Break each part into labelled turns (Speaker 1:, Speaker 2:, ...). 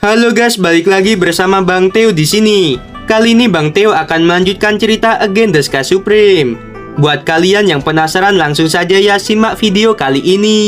Speaker 1: Halo guys, balik lagi bersama Bang Teo di sini. Kali ini Bang Teo akan melanjutkan cerita Again the Sky Supreme. Buat kalian yang penasaran, langsung saja ya simak video kali ini.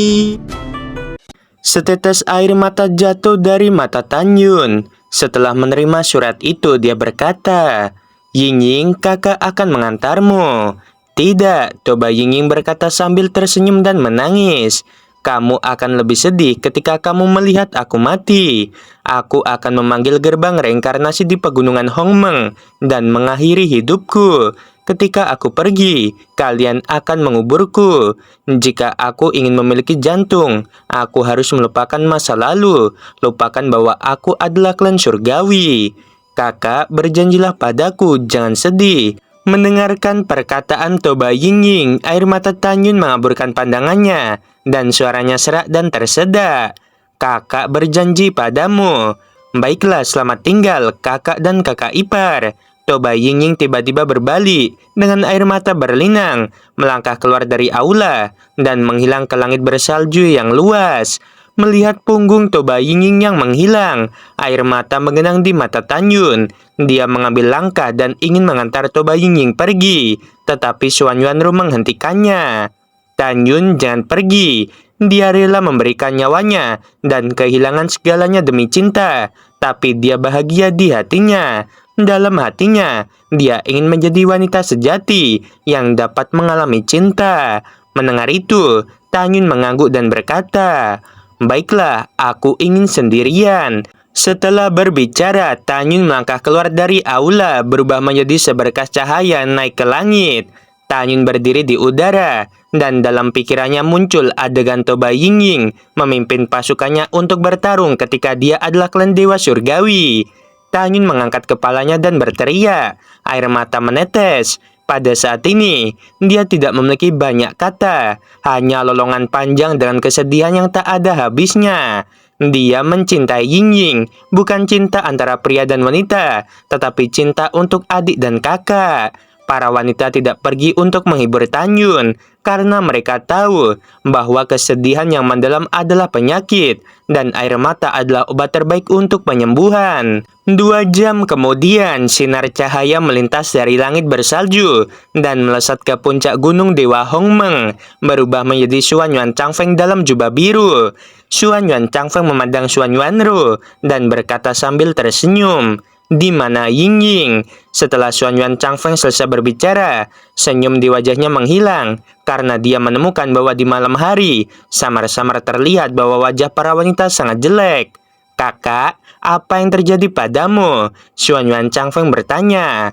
Speaker 2: Setetes air mata jatuh dari mata Tanyun. Setelah menerima surat itu, dia berkata, "Ying-Ying, kakak akan mengantarmu." "Tidak," Toba Ying-Ying berkata sambil tersenyum dan menangis. "Kamu akan lebih sedih ketika kamu melihat aku mati. Aku akan memanggil gerbang reinkarnasi di pegunungan Hongmeng dan mengakhiri hidupku. Ketika aku pergi, kalian akan menguburku. Jika aku ingin memiliki jantung, aku harus melupakan masa lalu, lupakan bahwa aku adalah klan surgawi. Kakak, berjanjilah padaku, jangan sedih." Mendengarkan perkataan Toba Ying-Ying, air mata Tanyun mengaburkan pandangannya, dan suaranya serak dan tersedak. "Kakak berjanji padamu." "Baiklah, selamat tinggal, kakak dan kakak ipar." Toba Ying-Ying tiba-tiba berbalik, dengan air mata berlinang, melangkah keluar dari aula, dan menghilang ke langit bersalju yang luas. Melihat punggung Toba Ying-Ying yang menghilang, air mata menggenang di mata Tanyun. Dia mengambil langkah dan ingin mengantar Toba Ying-Ying pergi, tetapi Xuan Yuanru menghentikannya. "Tanyun, jangan pergi." Dia rela memberikan nyawanya dan kehilangan segalanya demi cinta, tapi dia bahagia di hatinya. Dalam hatinya, dia ingin menjadi wanita sejati yang dapat mengalami cinta. Mendengar itu, Tanyun mengangguk dan berkata, "Baiklah, aku ingin sendirian." Setelah berbicara, Tanyun melangkah keluar dari aula, berubah menjadi seberkas cahaya naik ke langit. Tanyun berdiri di udara, dan dalam pikirannya muncul adegan Toba Ying-Ying memimpin pasukannya untuk bertarung ketika dia adalah klan dewa surgawi. Tanyun mengangkat kepalanya dan berteriak, air mata menetes. Pada saat ini, dia tidak memiliki banyak kata, hanya lolongan panjang dengan kesedihan yang tak ada habisnya. Dia mencintai Ying-Ying, bukan cinta antara pria dan wanita, tetapi cinta untuk adik dan kakak. Para wanita tidak pergi untuk menghibur Tanyun, karena mereka tahu bahwa kesedihan yang mendalam adalah penyakit, dan air mata adalah obat terbaik untuk penyembuhan. 2 jam kemudian, sinar cahaya melintas dari langit bersalju, dan melesat ke puncak gunung Dewa Hongmeng, berubah menjadi Xuan Yuan Changfeng dalam jubah biru. Xuan Yuan Changfeng memandang Xuan Yuanru, dan berkata sambil tersenyum, "Di mana Ying-Ying?" Setelah Xuan Yuan Changfeng selesai berbicara, senyum di wajahnya menghilang karena dia menemukan bahwa di malam hari samar-samar terlihat bahwa wajah para wanita sangat jelek. "Kakak, apa yang terjadi padamu?" Xuan Yuan Changfeng bertanya.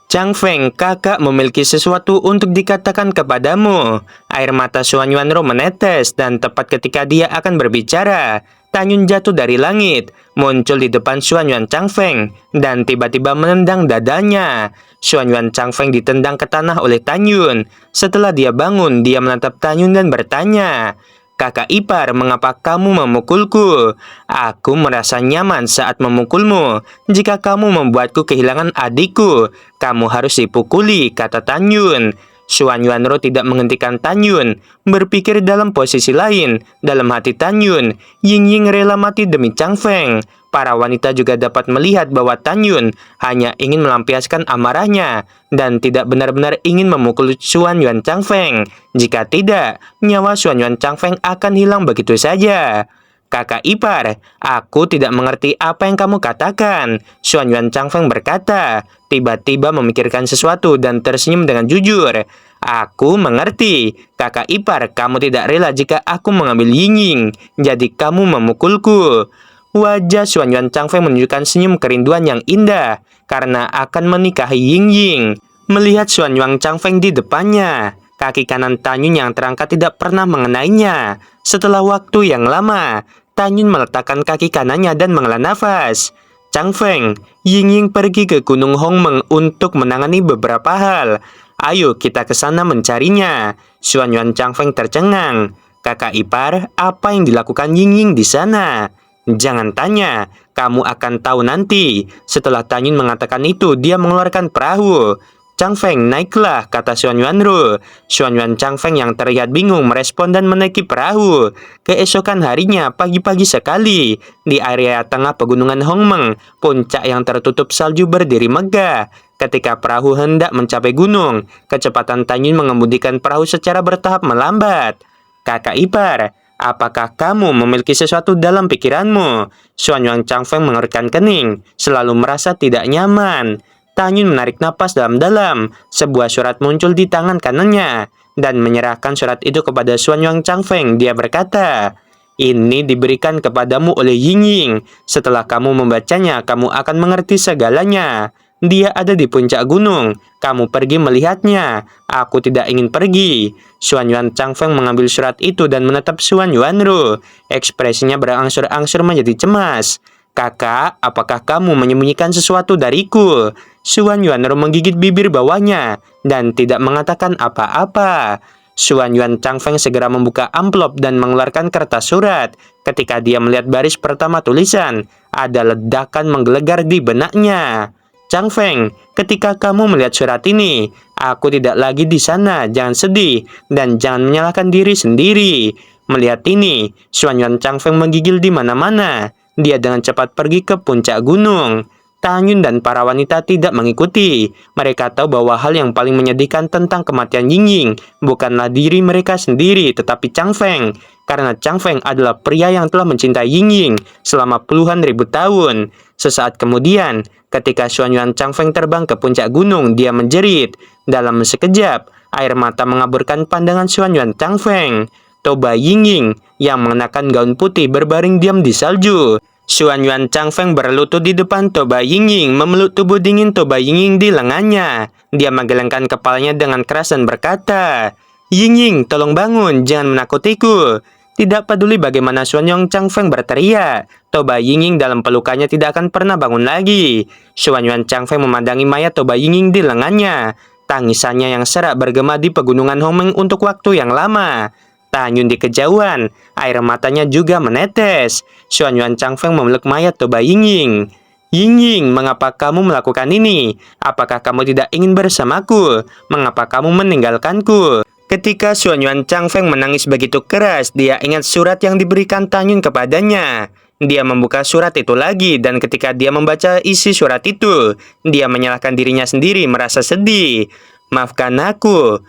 Speaker 2: "Changfeng, kakak memiliki sesuatu untuk dikatakan kepadamu." Air mata Xuan Yuanru menetes, dan tepat ketika dia akan berbicara, Tanyun jatuh dari langit, muncul di depan Xuan Yuan Changfeng, dan tiba-tiba menendang dadanya. Xuan Yuan Changfeng ditendang ke tanah oleh Tanyun. Setelah dia bangun, dia menatap Tanyun dan bertanya, "Kakak ipar, mengapa kamu memukulku?" "Aku merasa nyaman saat memukulmu. Jika kamu membuatku kehilangan adikku, kamu harus dipukuli," kata Tanyun. Xuan Yuanru tidak menghentikan Tanyun, berpikir dalam posisi lain. Dalam hati Tanyun, Ying-Ying rela mati demi Changfeng. Para wanita juga dapat melihat bahwa Tanyun hanya ingin melampiaskan amarahnya dan tidak benar-benar ingin memukul Xuan Yuan Changfeng. Jika tidak, nyawa Xuan Yuan Changfeng akan hilang begitu saja. "Kakak ipar, aku tidak mengerti apa yang kamu katakan." Xuan Yuan Changfeng berkata, tiba-tiba memikirkan sesuatu dan tersenyum dengan jujur. "Aku mengerti. Kakak ipar, kamu tidak rela jika aku mengambil Ying-Ying, jadi kamu memukulku." Wajah Xuan Yuan Changfeng menunjukkan senyum kerinduan yang indah karena akan menikahi Ying-Ying. Melihat Xuan Yuan Changfeng di depannya, kaki kanan Tanyun yang terangkat tidak pernah mengenainya. Setelah waktu yang lama, Tanyun meletakkan kaki kanannya dan menghela nafas. "Changfeng, Ying-Ying pergi ke Gunung Hongmeng untuk menangani beberapa hal. Ayo kita ke sana mencarinya." Xuan Yuan Changfeng tercengang. "Kakak ipar, apa yang dilakukan Ying-Ying di sana?" "Jangan tanya, kamu akan tahu nanti." Setelah Tanyun mengatakan itu, dia mengeluarkan perahu. Chang Feng, naiklah, kata Xuan Yuanru. Xuan Yuan Chang Feng yang terlihat bingung merespon dan menaiki perahu. Keesokan harinya, pagi-pagi sekali, di area tengah pegunungan Hongmeng, puncak yang tertutup salju berdiri megah. Ketika perahu hendak mencapai gunung, kecepatan Tanyun mengemudikan perahu secara bertahap melambat. Kakak ipar, apakah kamu memiliki sesuatu dalam pikiranmu? Xuan Yuan Chang Feng mengerutkan kening, selalu merasa tidak nyaman. Tanyun menarik napas dalam-dalam. Sebuah surat muncul di tangan kanannya dan menyerahkan surat itu kepada Xuan Yuan Chang Feng. Dia berkata, "Ini diberikan kepadamu oleh Ying Ying. Setelah kamu membacanya, kamu akan mengerti segalanya. Dia ada di puncak gunung. Kamu pergi melihatnya. Aku tidak ingin pergi." Xuan Yuan Chang Feng mengambil surat itu dan menatap Xuan Yuanru. Ekspresinya berangsur-angsur menjadi cemas. "Kakak, apakah kamu menyembunyikan sesuatu dariku?" Xuan Yuanru menggigit bibir bawahnya dan tidak mengatakan apa-apa. Xuan Yuan Chang Feng segera membuka amplop dan mengeluarkan kertas surat. Ketika dia melihat baris pertama tulisan, ada ledakan menggelegar di benaknya. "Chang Feng, ketika kamu melihat surat ini, aku tidak lagi di sana. Jangan sedih dan jangan menyalahkan diri sendiri." Melihat ini, Xuan Yuan Chang Feng menggigil di mana-mana. Dia dengan cepat pergi ke puncak gunung. Tanyun dan para wanita tidak mengikuti. Mereka tahu bahwa hal yang paling menyedihkan tentang kematian Ying Ying bukanlah diri mereka sendiri, tetapi Chang Feng. Karena Chang Feng adalah pria yang telah mencintai Ying Ying selama puluhan ribu tahun. Sesaat kemudian, ketika Xuan Yuan Chang Feng terbang ke puncak gunung, dia menjerit. Dalam sekejap, air mata mengaburkan pandangan Xuan Yuan Chang Feng. Toba Ying Ying yang mengenakan gaun putih berbaring diam di salju. Xuan Yuan Chang Feng berlutut di depan Toba Ying Ying, memeluk tubuh dingin Toba Ying Ying di lengannya. Dia menggelengkan kepalanya dengan keras dan berkata, "Ying Ying, tolong bangun, jangan menakutiku." Tidak peduli bagaimana Xuan Yuan Chang Feng berteriak, Toba Ying Ying dalam pelukannya tidak akan pernah bangun lagi. Xuan Yuan Chang Feng memandangi mayat Toba Ying Ying di lengannya. Tangisannya yang serak bergema di pegunungan Hongmeng untuk waktu yang lama. Tanyun di kejauhan, air matanya juga menetes. Xuan Yuan Chang Feng memeluk mayat Toba Ying Ying. "Ying Ying, mengapa kamu melakukan ini? Apakah kamu tidak ingin bersamaku? Mengapa kamu meninggalkanku?" Ketika Xuan Yuan Chang Feng menangis begitu keras, dia ingat surat yang diberikan Tanyun kepadanya. Dia membuka surat itu lagi, dan ketika dia membaca isi surat itu, dia menyalahkan dirinya sendiri, merasa sedih. "Maafkan aku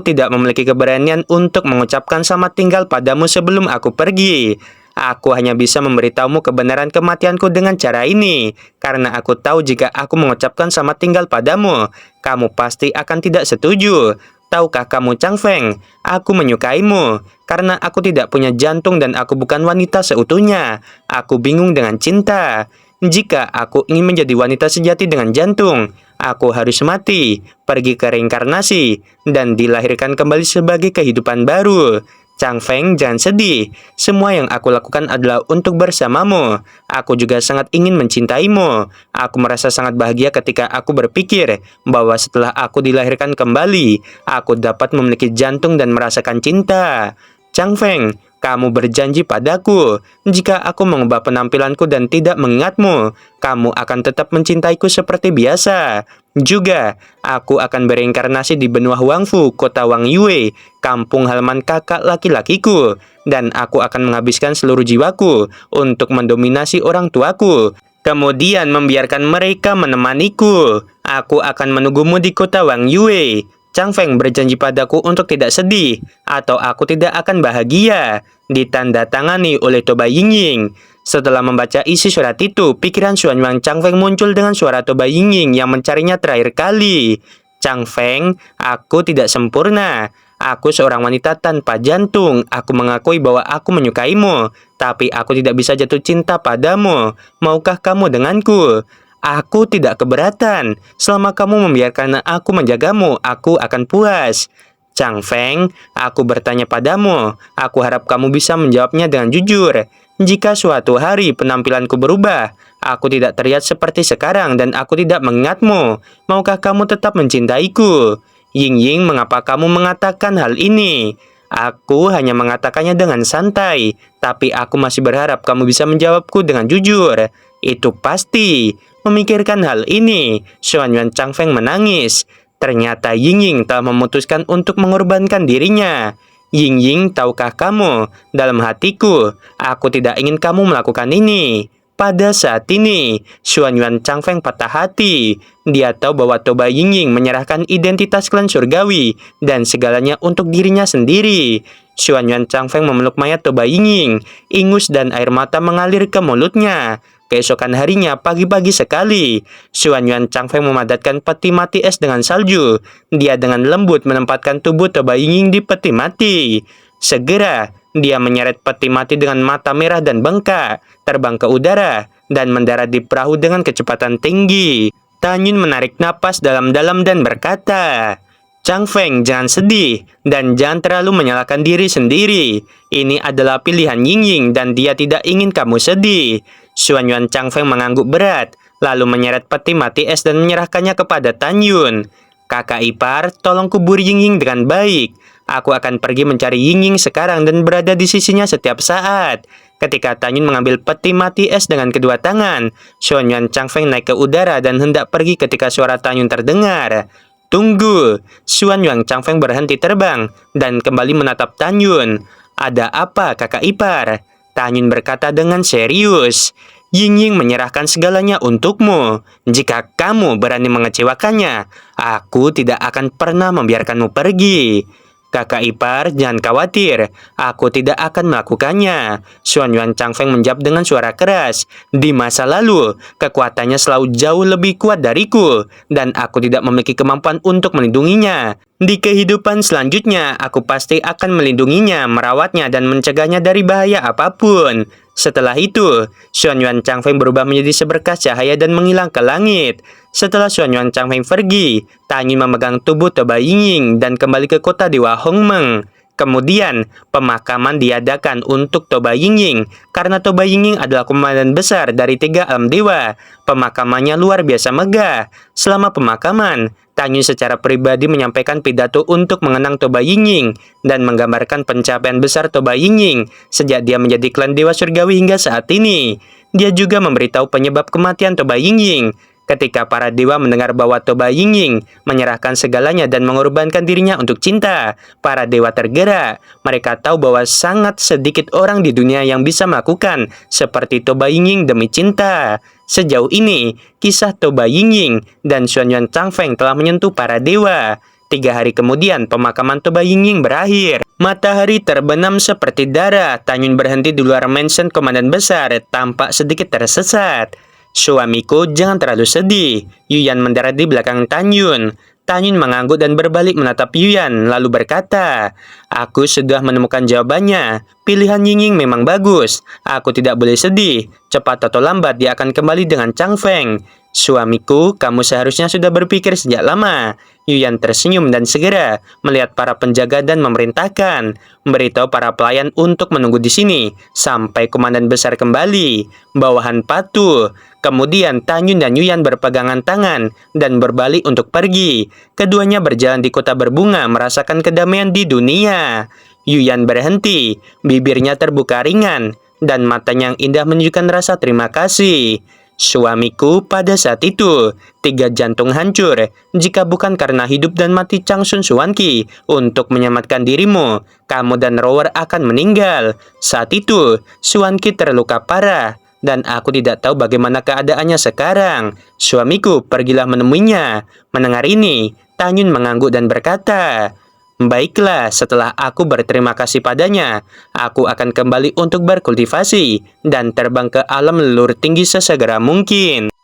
Speaker 2: tidak memiliki keberanian untuk mengucapkan selamat tinggal padamu sebelum aku pergi. Aku hanya bisa memberitahumu kebenaran kematianku dengan cara ini, karena aku tahu jika aku mengucapkan selamat tinggal padamu, kamu pasti akan tidak setuju. Tahukah kamu Chang Feng, aku menyukaimu, karena aku tidak punya jantung dan aku bukan wanita seutuhnya. Aku bingung dengan cinta. Jika aku ingin menjadi wanita sejati dengan jantung, aku harus mati, pergi ke reinkarnasi, dan dilahirkan kembali sebagai kehidupan baru. Chang Feng, jangan sedih. Semua yang aku lakukan adalah untuk bersamamu. Aku juga sangat ingin mencintaimu. Aku merasa sangat bahagia ketika aku berpikir bahwa setelah aku dilahirkan kembali, aku dapat memiliki jantung dan merasakan cinta. Chang Feng, kamu berjanji padaku, jika aku mengubah penampilanku dan tidak mengingatmu, kamu akan tetap mencintaiku seperti biasa. Juga, aku akan bereinkarnasi di benua Huangfu, kota Wang Yue, kampung halaman kakak laki-lakiku, dan aku akan menghabiskan seluruh jiwaku untuk mendominasi orang tuaku, kemudian membiarkan mereka menemaniku. Aku akan menunggumu di kota Wang Yue. Chang Feng berjanji padaku untuk tidak sedih, atau aku tidak akan bahagia. Ditandatangani oleh Toba Ying Ying. Setelah membaca isi surat itu, pikiran Xuan Yuan Chang Feng muncul dengan suara Toba Ying Ying yang mencarinya terakhir kali. "Chang Feng, aku tidak sempurna. Aku seorang wanita tanpa jantung. Aku mengakui bahwa aku menyukaimu, tapi aku tidak bisa jatuh cinta padamu. Maukah kamu denganku? Aku tidak keberatan. Selama kamu membiarkan aku menjagamu, aku akan puas." Chang Feng, aku bertanya padamu. Aku harap kamu bisa menjawabnya dengan jujur. Jika suatu hari penampilanku berubah, aku tidak terlihat seperti sekarang dan aku tidak mengingatmu, maukah kamu tetap mencintaiku? Ying Ying, mengapa kamu mengatakan hal ini? Aku hanya mengatakannya dengan santai, tapi aku masih berharap kamu bisa menjawabku dengan jujur. Itu pasti. Memikirkan hal ini, Xuan Yuan Chang Feng menangis. Ternyata Ying telah memutuskan untuk mengorbankan dirinya. Ying, tahukah kamu, dalam hatiku, aku tidak ingin kamu melakukan ini. Pada saat ini, Xuan Yuan Changfeng patah hati. Dia tahu bahwa Toba Ying menyerahkan identitas klan surgawi dan segalanya untuk dirinya sendiri. Xuan Yuan Changfeng memeluk mayat Toba Ying. Ingus dan air mata mengalir ke mulutnya. Keesokan harinya, pagi-pagi sekali, Xuan Yuan Changfeng memadatkan peti mati es dengan salju. Dia dengan lembut menempatkan tubuh Toba Ying di peti mati. Segera, dia menyeret peti mati dengan mata merah dan bengkak, terbang ke udara, dan mendarat di perahu dengan kecepatan tinggi. Tanyun menarik napas dalam-dalam dan berkata, Changfeng, jangan sedih, dan jangan terlalu menyalahkan diri sendiri. Ini adalah pilihan Ying dan dia tidak ingin kamu sedih. Xuan Yuan Changfeng mengangguk berat, lalu menyeret peti mati es dan menyerahkannya kepada Tanyun. Kakak ipar, tolong kubur Ying dengan baik. Aku akan pergi mencari Ying sekarang dan berada di sisinya setiap saat. Ketika Tanyun mengambil peti mati es dengan kedua tangan, Xuan Yuan Changfeng naik ke udara dan hendak pergi ketika suara Tanyun terdengar. Tunggu, Xuan Yuan Changfeng berhenti terbang dan kembali menatap Tanyun. Ada apa, kakak ipar? Tanyun berkata dengan serius. Ying menyerahkan segalanya untukmu. Jika kamu berani mengecewakannya, aku tidak akan pernah membiarkanmu pergi. Kakak ipar, jangan khawatir. Aku tidak akan melakukannya. Xuan Yuan Changfeng menjawab dengan suara keras. Di masa lalu, kekuatannya selalu jauh lebih kuat dariku, dan aku tidak memiliki kemampuan untuk melindunginya. Di kehidupan selanjutnya, aku pasti akan melindunginya, merawatnya, dan mencegahnya dari bahaya apapun. Setelah itu, Xuan Yuan Changfeng berubah menjadi seberkas cahaya dan menghilang ke langit. Setelah Xuan Yuan Changfeng pergi, Tanyun memegang tubuh Toba Ying dan kembali ke kota Dewa Hongmeng. Kemudian, pemakaman diadakan untuk Toba Ying karena Toba Ying adalah komandan besar dari 3 alam dewa. Pemakamannya luar biasa megah. Selama pemakaman, Tanyun secara pribadi menyampaikan pidato untuk mengenang Toba Ying dan menggambarkan pencapaian besar Toba Ying sejak dia menjadi klan dewa surgawi hingga saat ini. Dia juga memberitahu penyebab kematian Toba Ying. Ketika para dewa mendengar bahwa Toba Ying menyerahkan segalanya dan mengorbankan dirinya untuk cinta, para dewa tergerak. Mereka tahu bahwa sangat sedikit orang di dunia yang bisa melakukan seperti Toba Ying demi cinta. Sejauh ini, kisah Toba Ying dan Xuan Yuan Changfeng telah menyentuh para dewa. 3 hari kemudian, pemakaman Toba Ying berakhir. Matahari terbenam seperti darah. Tanyun berhenti di luar mansion komandan besar, tampak sedikit tersesat. Suamiku, jangan terlalu sedih. Yuyan mendarat di belakang Tanyun. Tanyun mengangguk dan berbalik menatap Yuyan, lalu berkata, Aku sudah menemukan jawabannya. Pilihan Ying memang bagus. Aku tidak boleh sedih. Cepat atau lambat dia akan kembali dengan Changfeng. Suamiku, kamu seharusnya sudah berpikir sejak lama. Yuyan tersenyum dan segera melihat para penjaga dan memerintahkan, memberitahu para pelayan untuk menunggu di sini sampai komandan besar kembali. Bawahan patuh. Kemudian Tanyun dan Yuyan berpegangan tangan dan berbalik untuk pergi. Keduanya berjalan di kota berbunga merasakan kedamaian di dunia. Yuyan berhenti, bibirnya terbuka ringan, dan matanya yang indah menunjukkan rasa terima kasih. Suamiku, pada saat itu, 3 jantung hancur. Jika bukan karena hidup dan mati Changsun Xuanqi untuk menyelamatkan dirimu, kamu dan Rower akan meninggal. Saat itu, Xuanqi terluka parah, dan aku tidak tahu bagaimana keadaannya sekarang. Suamiku, pergilah menemuinya. Mendengar ini, Tanyun mengangguk dan berkata, Baiklah, setelah aku berterima kasih padanya, aku akan kembali untuk berkultivasi dan terbang ke alam leluhur tinggi sesegera mungkin.